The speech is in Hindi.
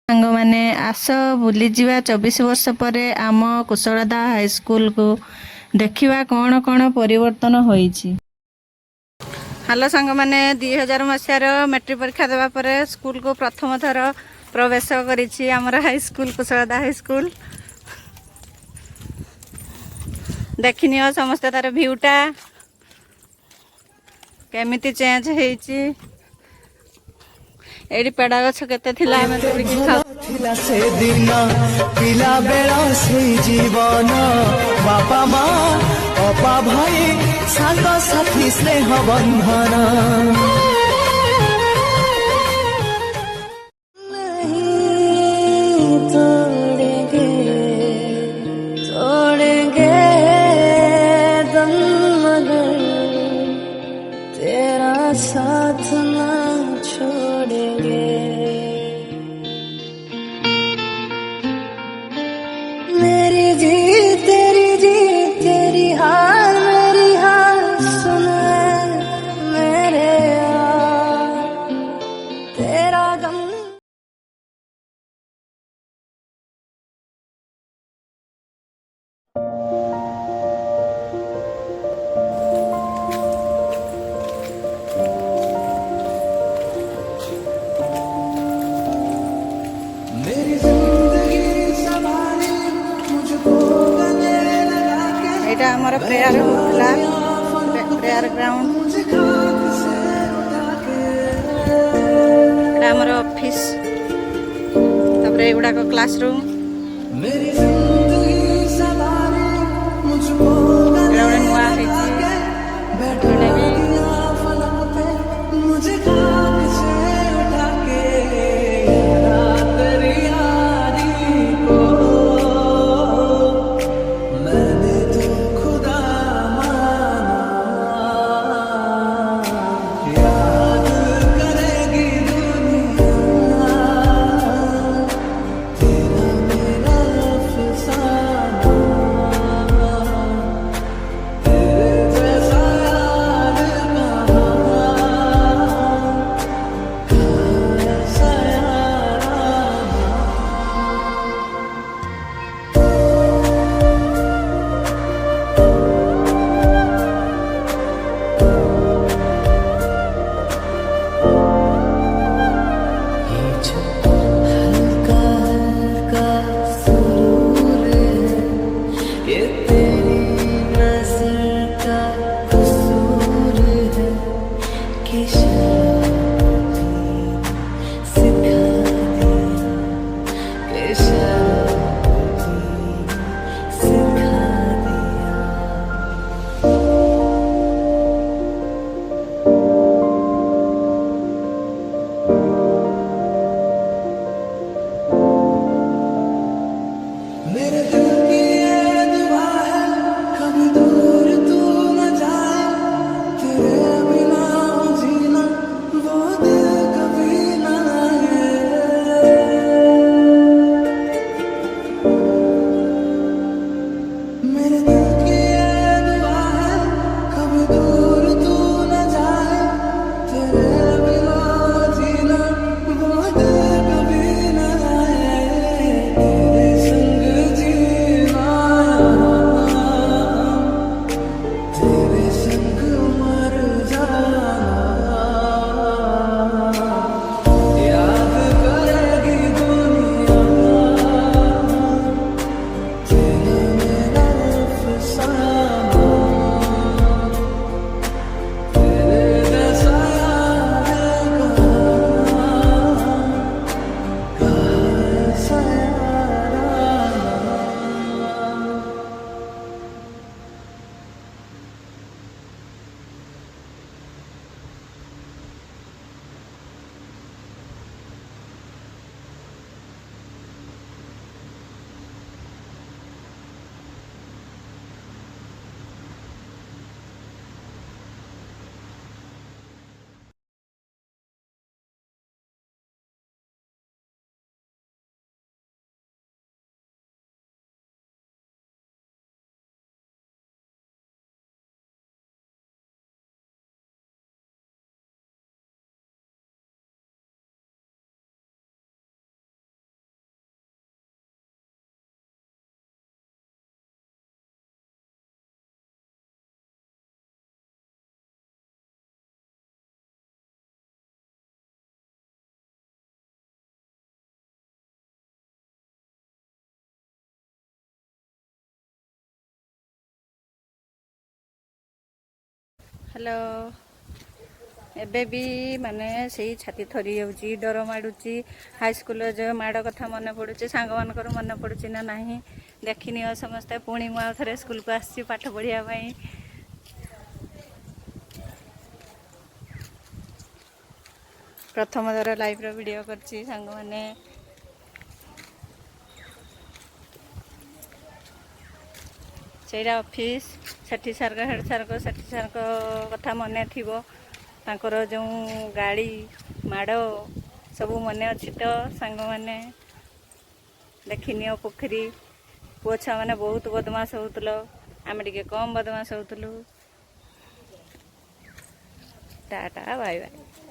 सांग माने आस बुली जीवा 24 वर्ष पर आम कुशलदा हाईस्कल को देखिवा कौन कौन परिवर्तन होईछि। हेलो सांग माने 2000 मसीहार मैट्रिक परीक्षा देवा पर स्कूल को प्रथम थर प्रवेश करिछि हमर हाईस्कल कुशलदा हाईस्कल। देखिनियो समस्त तार भ्यूटा केमिति चेंज हेछि। एडी पेड़ा गछ केते थिला हमें तोड़िकी थिला से दिन पिला बेला से जीवन बापा माँ अपा भाई सांग साथी स्नेह बंधन तोड़ेंगे दम मगर तेरा साथ ना छोड़ेंगे। मेरी जीत तेरी हार मेरी हार सुन मेरे यार तेरा गम। एटा हमर प्रेयर होतला प्रेयर ग्राउंड एटा हमर ऑफिस तबरे एगुडा को क्लासरूम मेरी जिंदगी सवारी मुझको ग्राउंड नुआ हेछि बैठा दिया फलक पे मुझे खाक से उठा के रात रियारी को मैंने तो खुदा माना याद करेगी दुनिया तेरा मेरा अफसाना तेरे जैसा यार कहाँ ऐसा यार हल्का हल्का सुरूर है ये तेरी नजर का कसूर है कि शराब सिखा दिया कि शराब सिखा दिया। हेलो एबे भी माने सेई छाती थरी जाउची डर माडुची हाई स्कूल जो माड़ कथा मन पड़ुची सांग मानकर मन पड़ुची ना नहीं देखिनि समस्ते पुणी मु आउ थरे स्कूल को आसी पाठ पढ़िया पई प्रथम थर लाइव रो वीडियो करची सांग माने ସେଇଟା ଅଫିସ୍ ସେଠି ସାର୍ ହେଡ଼ ସାର୍ ସେଠି ସାର୍ଙ୍କ କଥା ମନେ ଥିବ ତାଙ୍କର ଯେଉଁ ଗାଳି ମାଡ଼ ସବୁ ମନେ ଅଛି ତ ସାଙ୍ଗମାନେ ଦେଖିନିଅ ପୋଖରୀ ପୁଅ ଛୁଆମାନେ ବହୁତ ବଦମାସ ହେଉଥିଲ ଆମେ ଟିକେ କମ୍ ବଦମାସ ହେଉଥିଲୁ ଟାଟା ବାଇ ବାଇ।